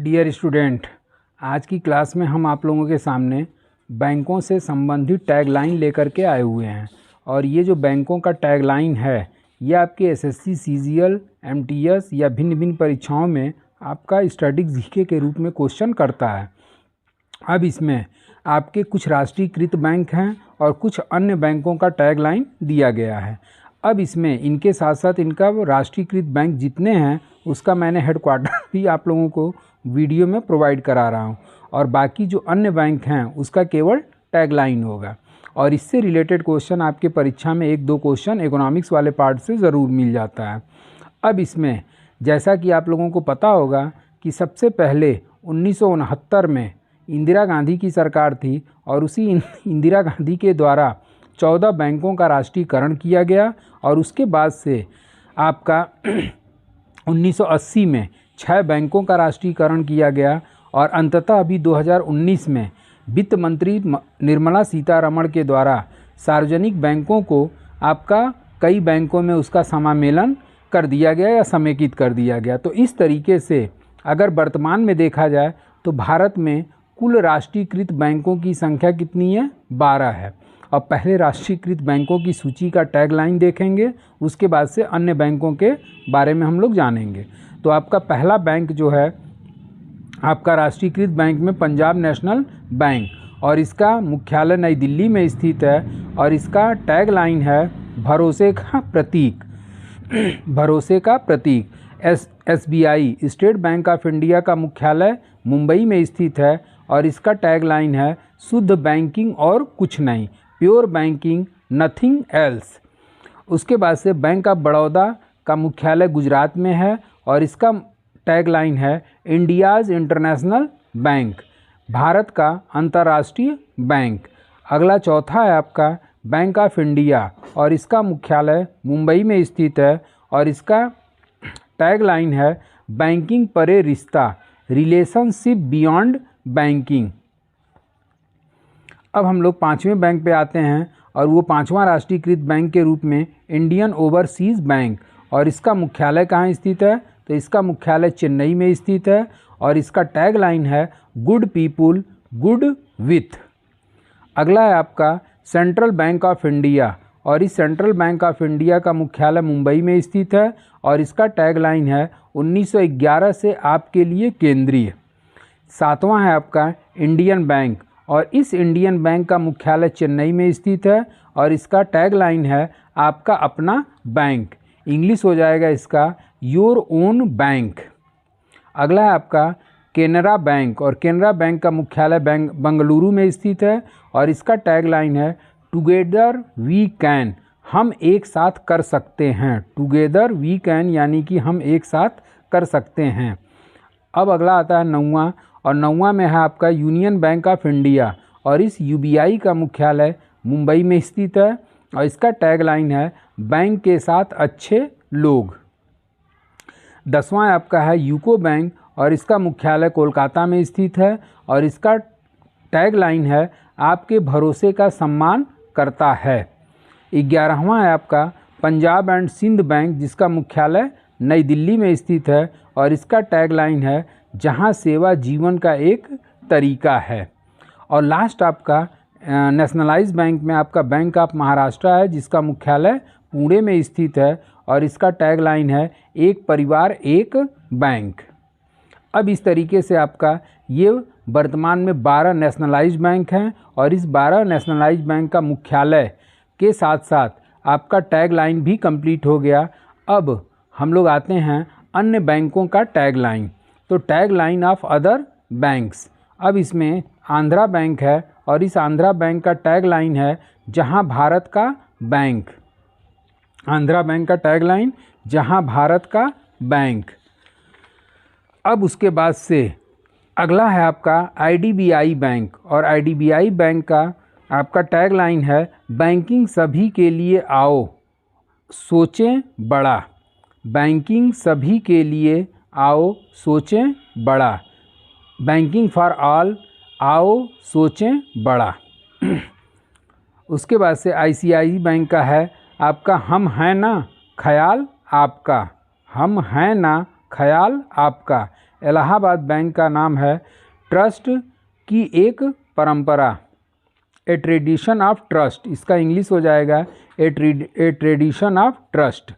Dear student, आज की class में हम आप लोगों के सामने बैंकों से संबंधित टैगलाइन लेकर के आए हुए हैं। और ये जो बैंकों का टैगलाइन है ये आपके एसएससी, सीजीएल, एमटीएस या भिन्न भिन्न परीक्षाओं में आपका स्टैटिक जीके के रूप में क्वेश्चन करता है। अब इसमें आपके कुछ राष्ट्रीयकृत बैंक हैं और कुछ अन्य बैंकों का टैगलाइन दिया गया है। अब इसमें इनके साथ साथ इनका राष्ट्रीयकृत बैंक जितने हैं उसका मैंने हेडक्वार्टर भी आप लोगों को वीडियो में प्रोवाइड करा रहा हूं, और बाकी जो अन्य बैंक हैं उसका केवल टैगलाइन होगा। और इससे रिलेटेड क्वेश्चन आपके परीक्षा में 1-2 क्वेश्चन इकोनॉमिक्स वाले पार्ट से ज़रूर मिल जाता है। अब इसमें जैसा कि आप लोगों को पता होगा कि सबसे पहले 1969 में इंदिरा गांधी की सरकार थी और उसी इंदिरा गांधी के द्वारा 14 बैंकों का राष्ट्रीयकरण किया गया, और उसके बाद से आपका 1980 में 6 बैंकों का राष्ट्रीयकरण किया गया, और अंततः अभी 2019 में वित्त मंत्री निर्मला सीतारमण के द्वारा सार्वजनिक बैंकों को आपका कई बैंकों में उसका समामेलन कर दिया गया या समेकित कर दिया गया। तो इस तरीके से अगर वर्तमान में देखा जाए तो भारत में कुल राष्ट्रीयकृत बैंकों की संख्या कितनी है? 12 है। अब पहले राष्ट्रीयकृत बैंकों की सूची का टैगलाइन देखेंगे, उसके बाद से अन्य बैंकों के बारे में हम लोग जानेंगे। तो आपका पहला बैंक जो है आपका राष्ट्रीयकृत बैंक में पंजाब नेशनल बैंक, और इसका मुख्यालय नई दिल्ली में स्थित है, और इसका टैगलाइन है भरोसे का प्रतीक। भरोसे का प्रतीक। SBI state bank of India का मुख्यालय मुंबई में स्थित है, और इसका टैगलाइन है शुद्ध बैंकिंग और कुछ नहीं, प्योर बैंकिंग नथिंग एल्स। उसके बाद से बैंक ऑफ बड़ौदा का मुख्यालय गुजरात में है, और इसका टैगलाइन है इंडियाज़ इंटरनेशनल बैंक, भारत का अंतर्राष्ट्रीय बैंक। अगला चौथा है आपका बैंक ऑफ इंडिया, और इसका मुख्यालय मुंबई में स्थित है, और इसका टैगलाइन है बैंकिंग परे रिश्ता, रिलेशनशिप बियॉन्ड बैंकिंग। अब हम लोग 5वें बैंक पे आते हैं, और वो 5वां राष्ट्रीयकृत बैंक के रूप में इंडियन ओवरसीज़ बैंक, और इसका मुख्यालय कहाँ स्थित है? तो इसका मुख्यालय चेन्नई में स्थित है, और इसका टैगलाइन है गुड पीपुल गुड विथ। अगला है आपका सेंट्रल बैंक ऑफ इंडिया, और इस सेंट्रल बैंक ऑफ इंडिया का मुख्यालय मुंबई में स्थित है, और इसका टैगलाइन है 1911 से आपके लिए केंद्रीय। 7वां है आपका इंडियन बैंक, और इस इंडियन बैंक का मुख्यालय चेन्नई में स्थित है, और इसका टैगलाइन है आपका अपना बैंक। इंग्लिश हो जाएगा इसका योर ओन बैंक। अगला है आपका केनरा बैंक, और केनरा बैंक का मुख्यालय बंगलुरु में स्थित है, और इसका टैगलाइन है टुगेदर वी कैन, हम एक साथ कर सकते हैं। टुगेदर वी कैन यानी कि हम एक साथ कर सकते हैं। अब अगला आता है 9वां, और 9वां में है आपका यूनियन बैंक ऑफ इंडिया, और इस यूबीआई का मुख्यालय मुंबई में स्थित है, और इसका टैगलाइन है बैंक के साथ अच्छे लोग। 10वां आपका है यूको बैंक, और इसका मुख्यालय कोलकाता में स्थित है, और इसका टैगलाइन है आपके भरोसे का सम्मान करता है। 11वां है आपका पंजाब एंड सिंध बैंक, जिसका मुख्यालय नई दिल्ली में स्थित है, और इसका टैगलाइन है जहां सेवा जीवन का एक तरीका है। और लास्ट आपका नेशनलाइज्ड बैंक में आपका बैंक ऑफ महाराष्ट्र है, जिसका मुख्यालय पुणे में स्थित है, और इसका टैगलाइन है एक परिवार एक बैंक। अब इस तरीके से आपका ये वर्तमान में 12 नेशनलाइज्ड बैंक हैं, और इस 12 नेशनलाइज्ड बैंक का मुख्यालय के साथ साथ आपका टैगलाइन भी कंप्लीट हो गया। अब हम लोग आते हैं अन्य बैंकों का टैगलाइन। तो टैगलाइन ऑफ अदर बैंक्स। अब इसमें आंध्रा बैंक है, और इस आंध्रा बैंक का टैगलाइन है जहां भारत का बैंक। आंध्रा बैंक का टैगलाइन जहां भारत का बैंक। अब उसके बाद से अगला है आपका आईडीबीआई बैंक, और आईडीबीआई बैंक का आपका टैगलाइन है बैंकिंग सभी के लिए आओ सोचें बड़ा। बैंकिंग सभी के लिए आओ सोचें बड़ा। बैंकिंग फॉर ऑल आओ सोचें बड़ा। उसके बाद से आईसीआईसी बैंक का है आपका हम हैं ना ख्याल आपका। हम हैं ना ख्याल आपका। इलाहाबाद बैंक का नाम है ट्रस्ट की एक परंपरा, ए ट्रेडिशन ऑफ ट्रस्ट। इसका इंग्लिश हो जाएगा ए ट्रेडिशन ऑफ ट्रस्ट।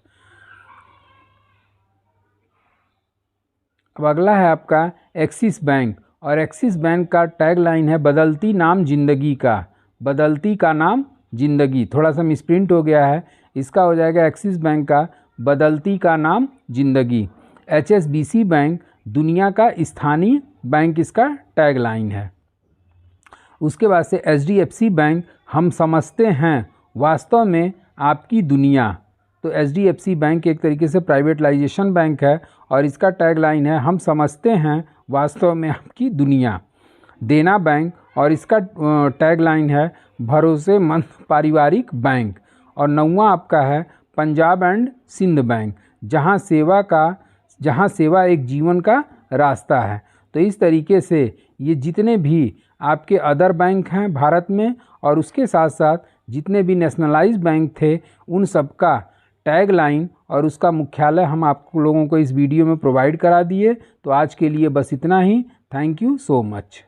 अब अगला है आपका एक्सिस बैंक, और एक्सिस बैंक का टैगलाइन है बदलती नाम जिंदगी का, बदलती का नाम जिंदगी। थोड़ा सा मिसप्रिंट हो गया है, इसका हो जाएगा एक्सिस बैंक का बदलती का नाम जिंदगी। HSBC बैंक दुनिया का स्थानीय बैंक इसका टैगलाइन है। उसके बाद से HDFC बैंक हम समझते हैं वास्तव में आपकी दुनिया। तो HDFC बैंक एक तरीके से प्राइवेटलाइजेशन बैंक है और इसका टैगलाइन है हम समझते हैं वास्तव में आपकी दुनिया। देना बैंक और इसका टैगलाइन है भरोसेमंद पारिवारिक बैंक। और 9वां आपका है पंजाब एंड सिंध बैंक, जहां सेवा एक जीवन का रास्ता है। तो इस तरीके से ये जितने भी आपके अदर बैंक हैं भारत में और उसके साथ साथ जितने भी नेशनलाइज बैंक थे उन सब का टैगलाइन और उसका मुख्यालय हम आप लोगों को इस वीडियो में प्रोवाइड करा दिए। तो आज के लिए बस इतना ही। Thank you so much.